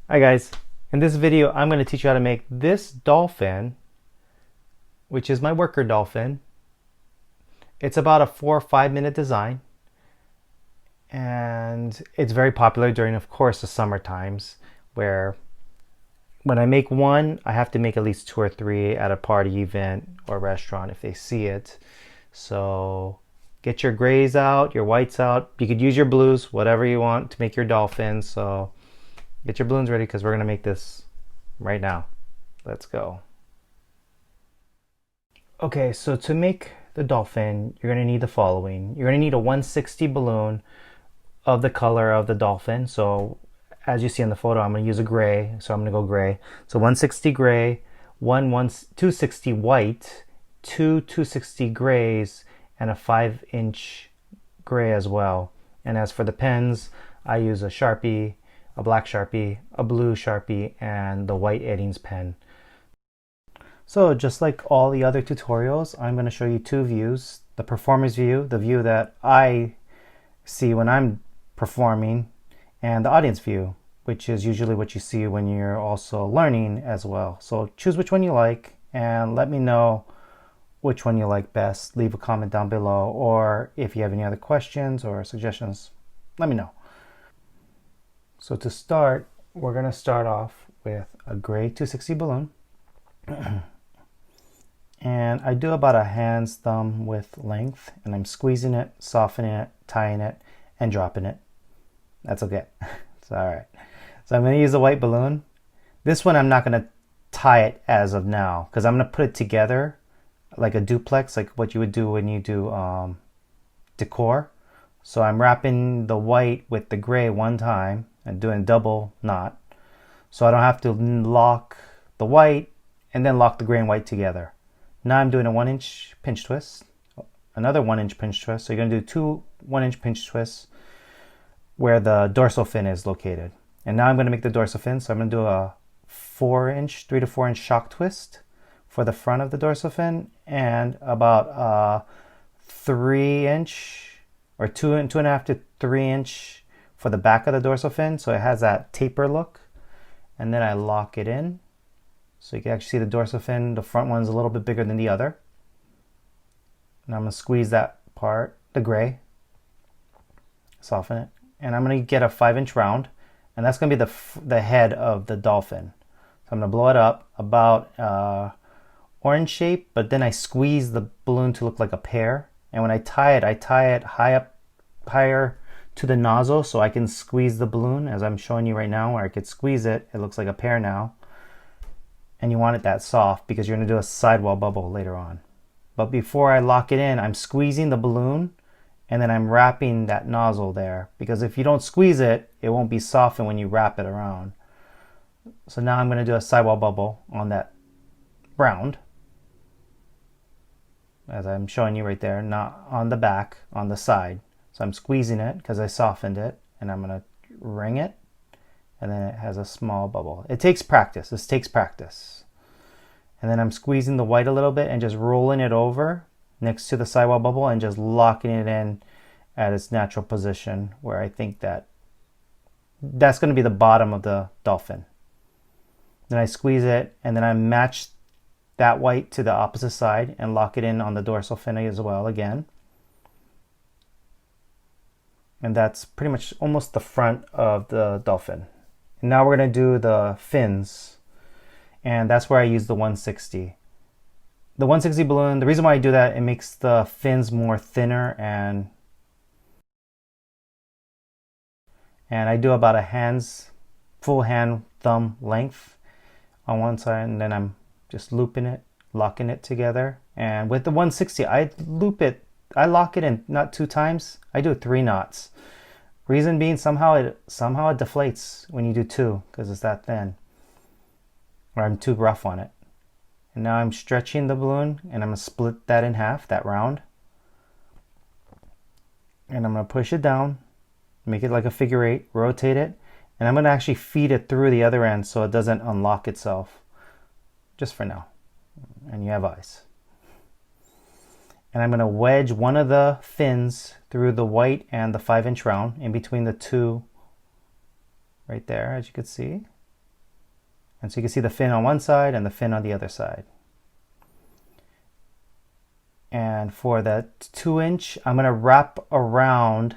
Hi guys, in this video I'm going to teach you how to make this dolphin, which is my worker dolphin. It's about a 4 or 5 minute design, and it's very popular during, of course, the summer times, where when I make one I have to make at least two or three at a party, event, or restaurant if they see it. So get your grays out, your whites out. You could use your blues, whatever you want to make your dolphin. So get your balloons ready because we're going to make this right now. Let's go. Okay, so to make the dolphin, you're going to need the following. You're going to need a 160 balloon of the color of the dolphin. So as you see in the photo, I'm going to use a gray. So I'm going to go gray. So 160 gray, 260 white, two 260 grays, and a 5-inch gray as well. And as for the pens, I use a Sharpie, a black Sharpie, a blue Sharpie, and the white Eddings pen. So just like all the other tutorials, I'm going to show you two views. The performer's view, the view that I see when I'm performing, and the audience view, which is usually what you see when you're also learning as well. So choose which one you like and let me know which one you like best. Leave a comment down below, or if you have any other questions or suggestions, let me know. So to start, we're going to start off with a gray 260 balloon. And I do about a hand's thumb width length, and I'm squeezing it, softening it, tying it, and dropping it. That's okay. It's all right. So I'm going to use a white balloon. This one I'm not going to tie it as of now because I'm going to put it together like a duplex, like what you would do when you do decor. So I'm wrapping the white with the gray one time and doing a double knot, so I don't have to lock the white and then lock the gray and white together. Now I'm doing a 1-inch pinch twist, another 1-inch pinch twist. So you're going to do two 1-inch pinch twists where the dorsal fin is located. And now I'm going to make the dorsal fin. So I'm going to do a 3 to 4 inch shock twist for the front of the dorsal fin, and about a 3-inch or 2.5 to 3-inch for the back of the dorsal fin. So it has that taper look. And then I lock it in. So you can actually see the dorsal fin, the front one's a little bit bigger than the other. And I'm going to squeeze that part, the gray, soften it. And I'm going to get a 5-inch round, and that's going to be the head of the dolphin. So I'm going to blow it up about orange shape, but then I squeeze the balloon to look like a pear. And when I tie it higher to the nozzle so I can squeeze the balloon, as I'm showing you right now, where I could squeeze it. It looks like a pear now. And you want it that soft because you're going to do a sidewall bubble later on. But before I lock it in, I'm squeezing the balloon, and then I'm wrapping that nozzle there, because if you don't squeeze it, it won't be softened when you wrap it around. So now I'm going to do a sidewall bubble on that round, as I'm showing you right there, not on the back, on the side. So I'm squeezing it because I softened it, and I'm going to ring it. And then it has a small bubble. It takes practice. This takes practice. And then I'm squeezing the white a little bit and just rolling it over next to the sidewall bubble and just locking it in at its natural position, where I think that's going to be the bottom of the dolphin. Then I squeeze it, and then I match that white to the opposite side and lock it in on the dorsal fin as well again. And that's pretty much almost the front of the dolphin. And now we're going to do the fins, and that's where I use the 160. The 160 balloon, the reason why I do that, it makes the fins more thinner, and I do about a full hand thumb length on one side, and then I'm just looping it, locking it together. And with the 160, I lock it in not 2 times, I do 3 knots. Reason being, somehow it deflates when you do 2 because it's that thin, or I'm too rough on it. And now I'm stretching the balloon, and I'm going to split that in half, that round. And I'm going to push it down, make it like a figure 8, rotate it, and I'm going to actually feed it through the other end so it doesn't unlock itself, just for now. And you have eyes. And I'm going to wedge one of the fins through the white and the 5-inch round in between the two right there, as you can see. And so you can see the fin on one side and the fin on the other side. And for that 2-inch, I'm going to wrap around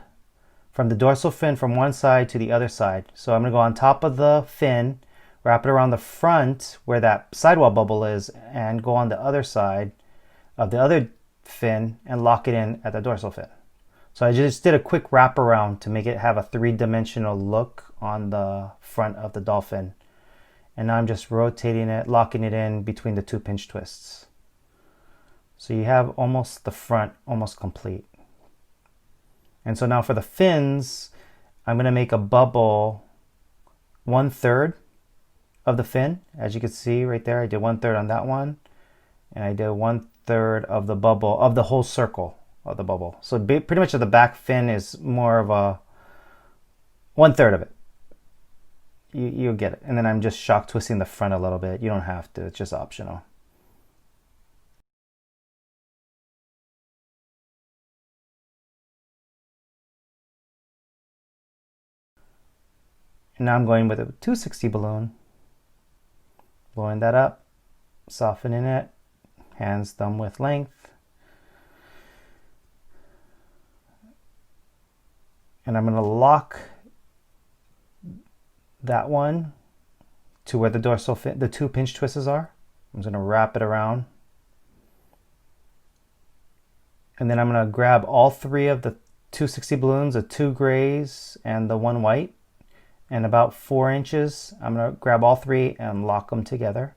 from the dorsal fin from one side to the other side. So I'm going to go on top of the fin, wrap it around the front where that sidewall bubble is, and go on the other side of the other fin and lock it in at the dorsal fin. So I just did a quick wrap around to make it have a 3-dimensional look on the front of the dolphin. And now I'm just rotating it, locking it in between the 2 pinch twists. So you have almost the front almost complete. And so now for the fins, I'm going to make a bubble 1/3 of the fin. As you can see right there, I did 1/3 on that one. And I did 1/3 of the bubble, of the whole circle of the bubble. So pretty much the back fin is more of a 1/3 of it. You'll get it. And then I'm just shock twisting the front a little bit. You don't have to, it's just optional. And now I'm going with a 260 balloon, blowing that up, softening it, hands thumb width length. And I'm going to lock that one to where the dorsal fin, the 2 pinch twists are. I'm just going to wrap it around. And then I'm going to grab all 3 of the 260 balloons, the 2 grays and the 1 white. And about 4 inches, I'm going to grab all 3 and lock them together.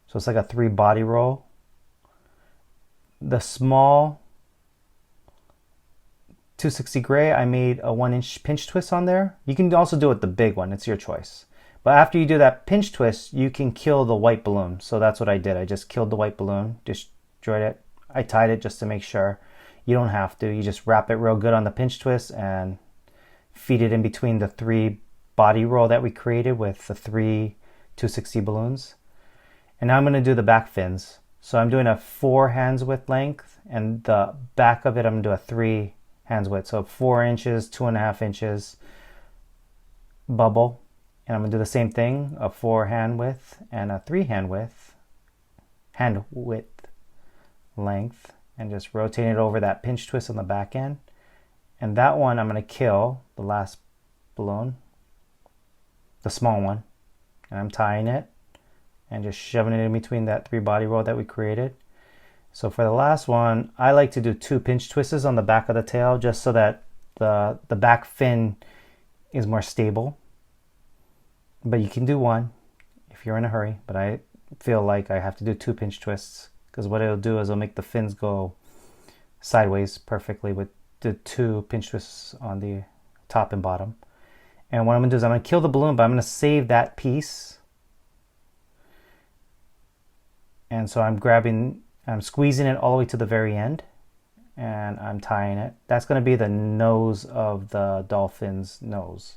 So it's like a 3 body roll. The small 260 gray, I made a 1-inch pinch twist on there. You can also do it the big one, it's your choice. But after you do that pinch twist, you can kill the white balloon. So that's what I did. I just killed the white balloon, destroyed it. I tied it just to make sure. You don't have to. You just wrap it real good on the pinch twist and feed it in between the 3 body roll that we created with the 3 260 balloons. And now I'm going to do the back fins. So I'm doing a 4 hands width length, and the back of it I'm going to do a 3 hands width. So 4 inches, 2.5 inches bubble. And I'm going to do the same thing, a 4 hand width and a 3 hand width length, and just rotate it over that pinch twist on the back end. And that one I'm going to kill, the last balloon, the small one, and I'm tying it and just shoving it in between that 3 body roll that we created. So for the last one, I like to do 2 pinch twists on the back of the tail just so that the back fin is more stable. But you can do 1 if you're in a hurry, but I feel like I have to do 2 pinch twists because what it'll do is it'll make the fins go sideways perfectly with the 2 pinch twists on the top and bottom. And what I'm going to do is I'm going to kill the balloon, but I'm going to save that piece. And so I'm squeezing it all the way to the very end, and I'm tying it. That's going to be the nose of the dolphin's nose.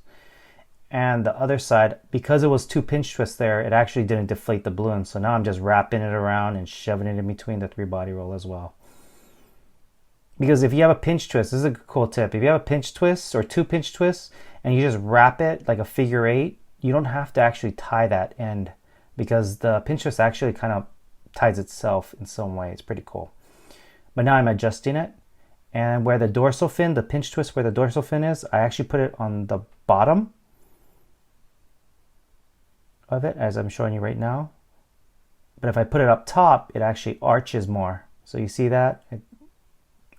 And the other side, because it was 2 pinch twists there, it actually didn't deflate the balloon. So now I'm just wrapping it around and shoving it in between the 3 body roll as well. Because if you have a pinch twist, this is a cool tip. If you have a pinch twist or 2 pinch twists and you just wrap it like a figure 8, you don't have to actually tie that end because the pinch twist actually kind of ties itself in some way. It's pretty cool. But now I'm adjusting it. And where the dorsal fin, the pinch twist where the dorsal fin is, I actually put it on the bottom of it as I'm showing you right now. But if I put it up top, it actually arches more. So you see that?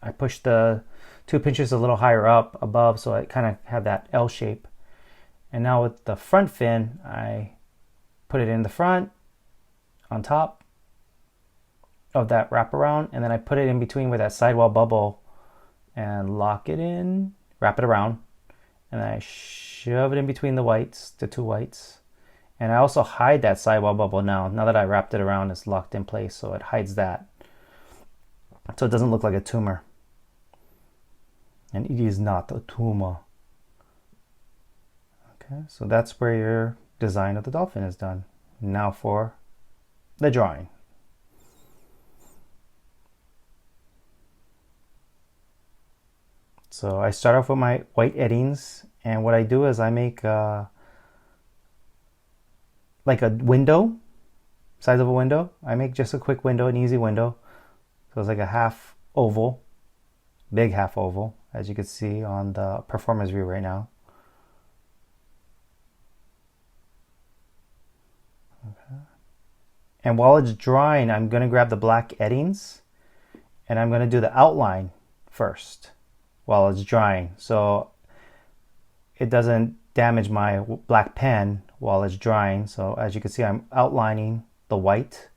I pushed the 2 pinches a little higher up above so I kind of have that L shape. And now with the front fin, I put it in the front on top of that wraparound, and then I put it in between where that sidewall bubble and lock it in, wrap it around, and I shove it in between the whites, the 2 whites. And I also hide that sidewall bubble now that I wrapped it around, it's locked in place, so it hides that. So it doesn't look like a tumor. And it is not a tumor. Okay, so that's where your design of the dolphin is done. Now for the drawing. So I start off with my white eddings, and what I do is I make like like a window, size of a window. I make just a quick window, an easy window. So it's like a half oval, big half oval, as you can see on the performance view right now. Okay. And while it's drying, I'm going to grab the black eddings and I'm going to do the outline first while it's drying, so it doesn't damage my black pen while it's drying. So as you can see, I'm outlining the white,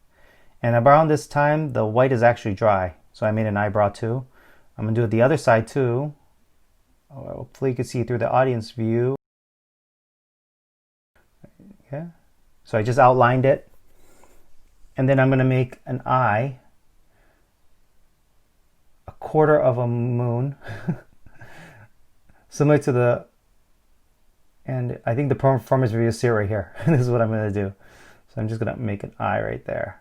and around this time the white is actually dry, so I made an eyebrow too. I'm gonna do it the other side too. Hopefully you can see through the audience view. Okay, so I just outlined it, and then I'm gonna make an eye, a quarter of a moon, similar to the, and I think the performance review see it right here. This is what I'm going to do. So I'm just going to make an eye right there.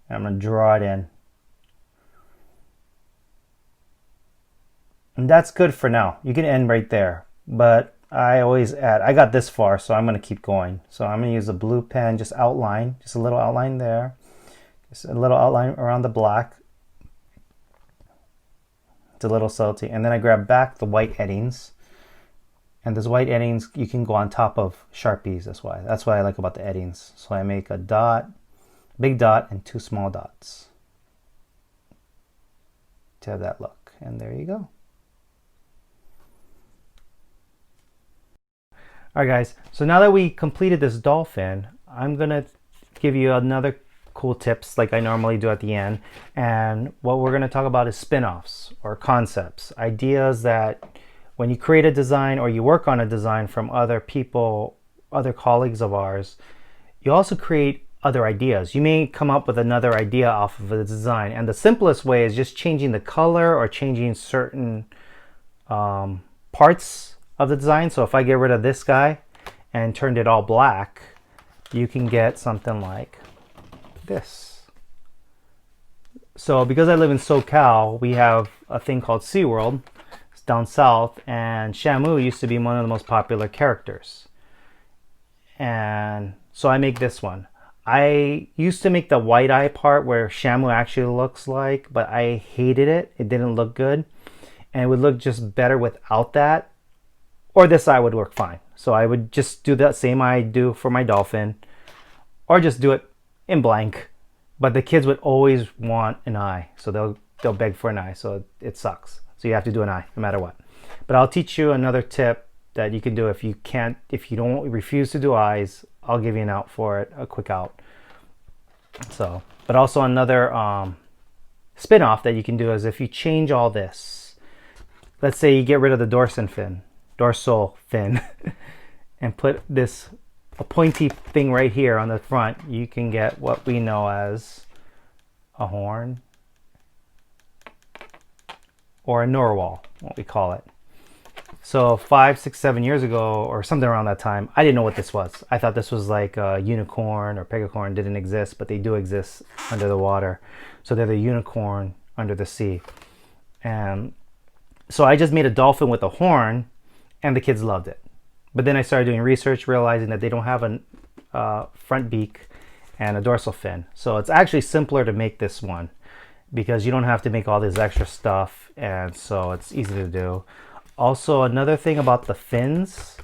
And I'm going to draw it in. And that's good for now. You can end right there. But I always add, I got this far, so I'm going to keep going. So I'm going to use a blue pen, just outline, just a little outline there. Just a little outline around the black. It's a little salty. And then I grab back the white eddings. And those white eddings, you can go on top of Sharpies. That's what I like about the eddings. So I make a dot, big dot, and two small dots to have that look. And there you go. All right, guys. So now that we completed this dolphin, I'm gonna give you another cool tips like I normally do at the end. And what we're gonna talk about is spin-offs or concepts, ideas that when you create a design or you work on a design from other people, other colleagues of ours, you also create other ideas. You may come up with another idea off of a design, and the simplest way is just changing the color or changing certain parts of the design. So if I get rid of this guy and turned it all black, you can get something like this. So because I live in SoCal, we have a thing called SeaWorld down south, and Shamu used to be one of the most popular characters, and so I make this one. I used to make the white eye part where Shamu actually looks like, but I hated it. It didn't look good, and it would look just better without that, or this eye would work fine. So I would just do that same eye I do for my dolphin, or just do it in blank, but the kids would always want an eye, so they'll beg for an eye, so it sucks. So you have to do an eye no matter what. But I'll teach you another tip that you can do if you don't refuse to do eyes. I'll give you an out for it, a quick out. So, but also another spin-off that you can do is if you change all this. Let's say you get rid of the dorsal fin, and put this a pointy thing right here on the front. You can get what we know as a horn, or a narwhal, what we call it. So 5, 6, 7 years ago, or something around that time, I didn't know what this was. I thought this was like a unicorn or pegacorn. Didn't exist, but they do exist under the water. So they're the unicorn under the sea. And so I just made a dolphin with a horn, and the kids loved it. But then I started doing research, realizing that they don't have a front beak and a dorsal fin. So it's actually simpler to make this one, because you don't have to make all this extra stuff, and so it's easy to do. Also, another thing about the fins,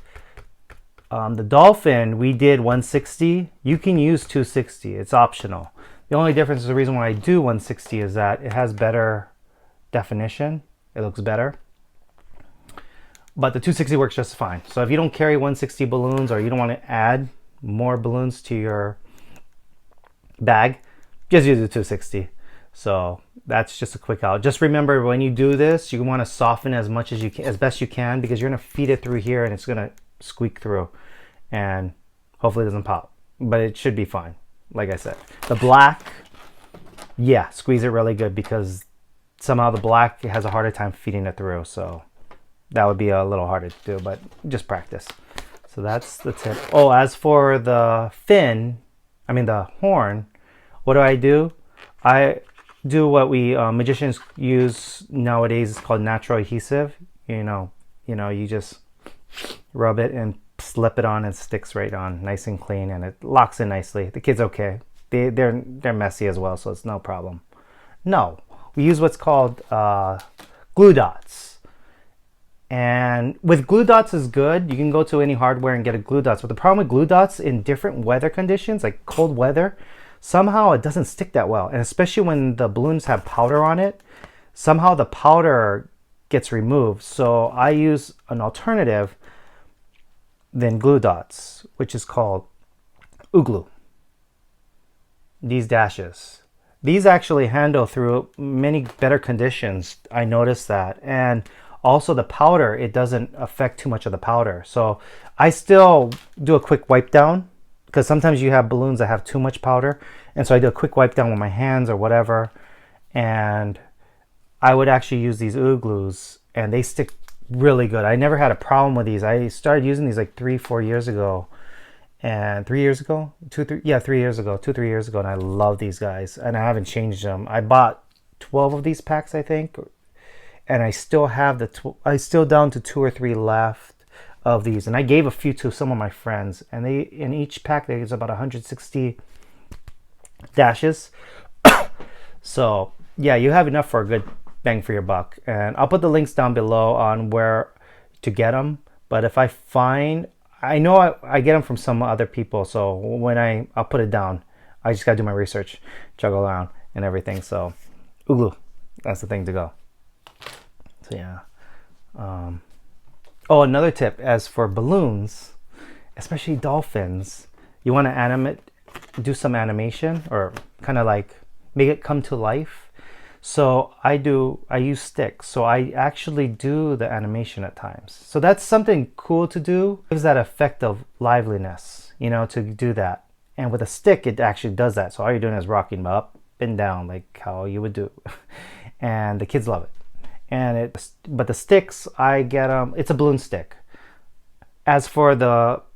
the dolphin, we did 160. You can use 260. It's optional. The only difference, the reason why I do 160 is that it has better definition. It looks better. But the 260 works just fine. So if you don't carry 160 balloons, or you don't want to add more balloons to your bag, just use the 260. So that's just a quick out. Just remember, when you do this, you want to soften as much as you can, as best you can, because you're going to feed it through here and it's going to squeak through, and hopefully it doesn't pop, but it should be fine. Like I said, the black, yeah, squeeze it really good, because somehow the black has a harder time feeding it through. So that would be a little harder to do, but just practice. So that's the tip. Oh, as for the the horn, what do? I do what we magicians use nowadays. It's called natural adhesive. You just rub it and slip it on and it sticks right on, nice and clean, and it locks in nicely. The kid's okay. They're messy as well, so it's no problem. No, we use what's called glue dots. And with glue dots is good. You can go to any hardware and get a glue dots. But the problem with glue dots in different weather conditions, like cold weather, somehow it doesn't stick that well. And especially when the balloons have powder on it, somehow the powder gets removed. So I use an alternative than glue dots, which is called UGLU. These dashes. These actually handle through many better conditions. I noticed that. And also the powder, it doesn't affect too much of the powder. So I still do a quick wipe down, because sometimes you have balloons that have too much powder. And so I do a quick wipe down with my hands or whatever. And I would actually use these UGLUs, and they stick really good. I never had a problem with these. I started using these like 3-4 years ago. And 3 years ago, 2-3 years ago, 2-3 years ago, and I love these guys, and I haven't changed them. I bought 12 of these packs, I think, and I still have I still down to 2 or 3 left of these, and I gave a few to some of my friends, and they, in each pack there's about 160 dashes. So yeah, you have enough for a good bang for your buck. And I'll put the links down below on where to get them. But if I find, I know I get them from some other people, so when I'll put it down. I just gotta do my research, juggle around and everything. So UGLU, that's the thing to go. So yeah. Oh, another tip, as for balloons, especially dolphins, you want to do some animation, or kind of like make it come to life. So I use sticks. So I actually do the animation at times. So that's something cool to do. It gives that effect of liveliness, you know, to do that. And with a stick, it actually does that. So all you're doing is rocking them up and down like how you would do. And the kids love it. But the sticks, I get them, it's a balloon stick. As for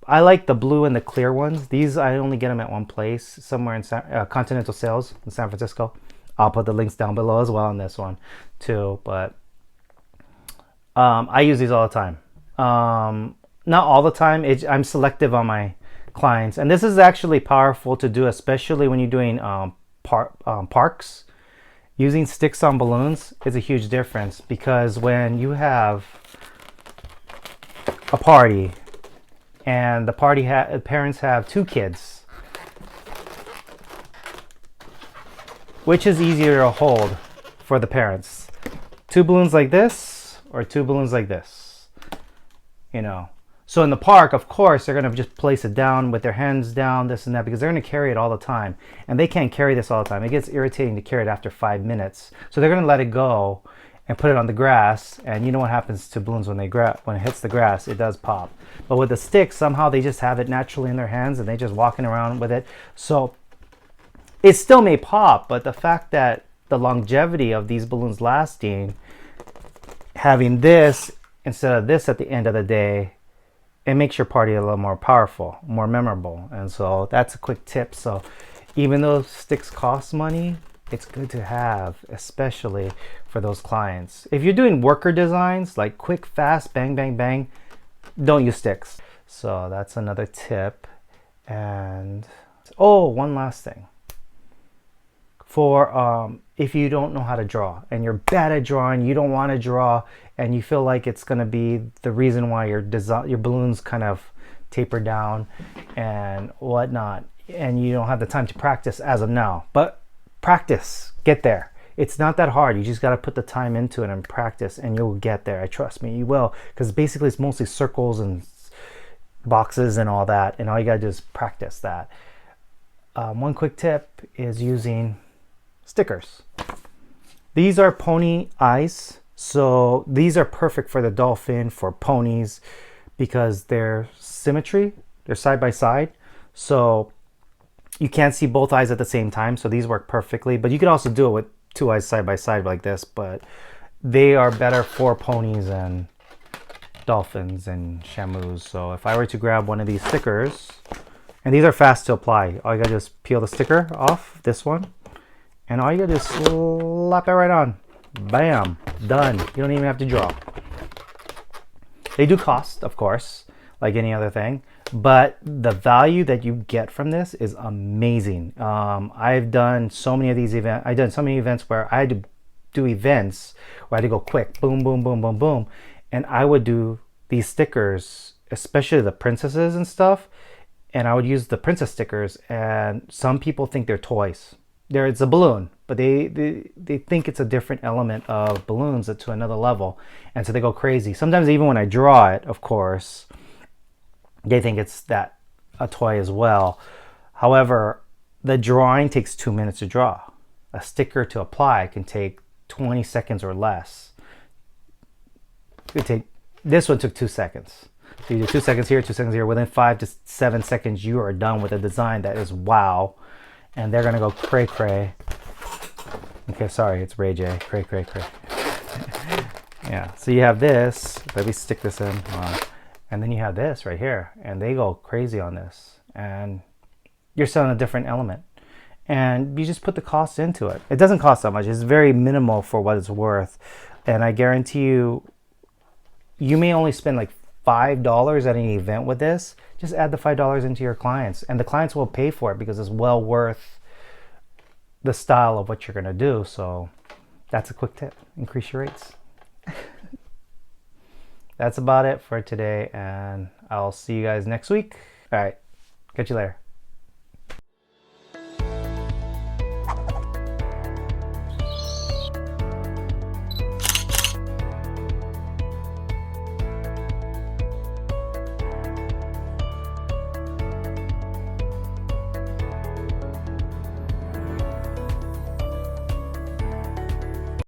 I like the blue and the clear ones. These, I only get them at one place, somewhere in Continental Sales in San Francisco. I'll put the links down below as well on this one too. But I use these all the time. Not all the time. I'm selective on my clients. And this is actually powerful to do, especially when you're doing parks. Using sticks on balloons is a huge difference, because when you have a party and the parents have 2 kids, which is easier to hold for the parents? 2 balloons like this or 2 balloons like this, you know? So in the park, of course, they're going to just place it down with their hands down, this and that, because they're going to carry it all the time. And they can't carry this all the time. It gets irritating to carry it after 5 minutes. So they're going to let it go and put it on the grass. And you know what happens to balloons when it hits the grass? It does pop. But with the stick, somehow they just have it naturally in their hands and they're just walking around with it. So it still may pop, but the fact that the longevity of these balloons lasting, having this instead of this at the end of the day, it makes your party a little more powerful, more memorable. And so that's a quick tip. So even though sticks cost money, it's good to have, especially for those clients. If you're doing worker designs, like quick, fast, bang, bang, bang, don't use sticks. So that's another tip. And oh, one last thing. For if you don't know how to draw and you're bad at drawing, you don't want to draw, and you feel like it's going to be the reason why your balloons kind of taper down and whatnot, and you don't have the time to practice as of now. But practice, get there. It's not that hard. You just got to put the time into it and practice, and you'll get there. I trust me, you will, because basically it's mostly circles and boxes and all that, and all you got to do is practice that. One quick tip is using stickers. These are pony eyes, so these are perfect for the dolphin, for ponies, because they're symmetry, they're side by side, so you can't see both eyes at the same time. So these work perfectly, but you could also do it with 2 eyes side by side like this, but they are better for ponies and dolphins and shamus. So if I were to grab one of these stickers, and these are fast to apply, all you gotta do is peel the sticker off, this one, and all you gotta do is slap it right on. Bam, done. You don't even have to draw. They do cost, of course, like any other thing. But the value that you get from this is amazing. I've done so many of these events. I've done so many events where I had to do events where I had to go quick, boom, boom, boom, boom, boom, and I would do these stickers, especially the princesses and stuff. And I would use the princess stickers, and some people think they're toys. It's a balloon, but they think it's a different element of balloons to another level, and so they go crazy. Sometimes even when I draw it, of course, they think it's that a toy as well. However, the drawing takes 2 minutes to draw. A sticker to apply can take 20 seconds or less. This one took 2 seconds. So you do 2 seconds here, 2 seconds here. Within 5 to 7 seconds, you are done with a design that is wow. And they're gonna go cray cray. Okay, sorry, it's Ray J. Cray cray cray. Yeah. So you have this. Let me stick this in. And then you have this right here, and they go crazy on this. And you're selling a different element. And you just put the cost into it. It doesn't cost that much. It's very minimal for what it's worth. And I guarantee you, you may only spend like $5 at an event with this. Just add the $5 into your clients, and the clients will pay for it because it's well worth the style of what you're going to do. So that's a quick tip. Increase your rates. That's about it for today, and I'll see you guys next week. All right. Catch you later.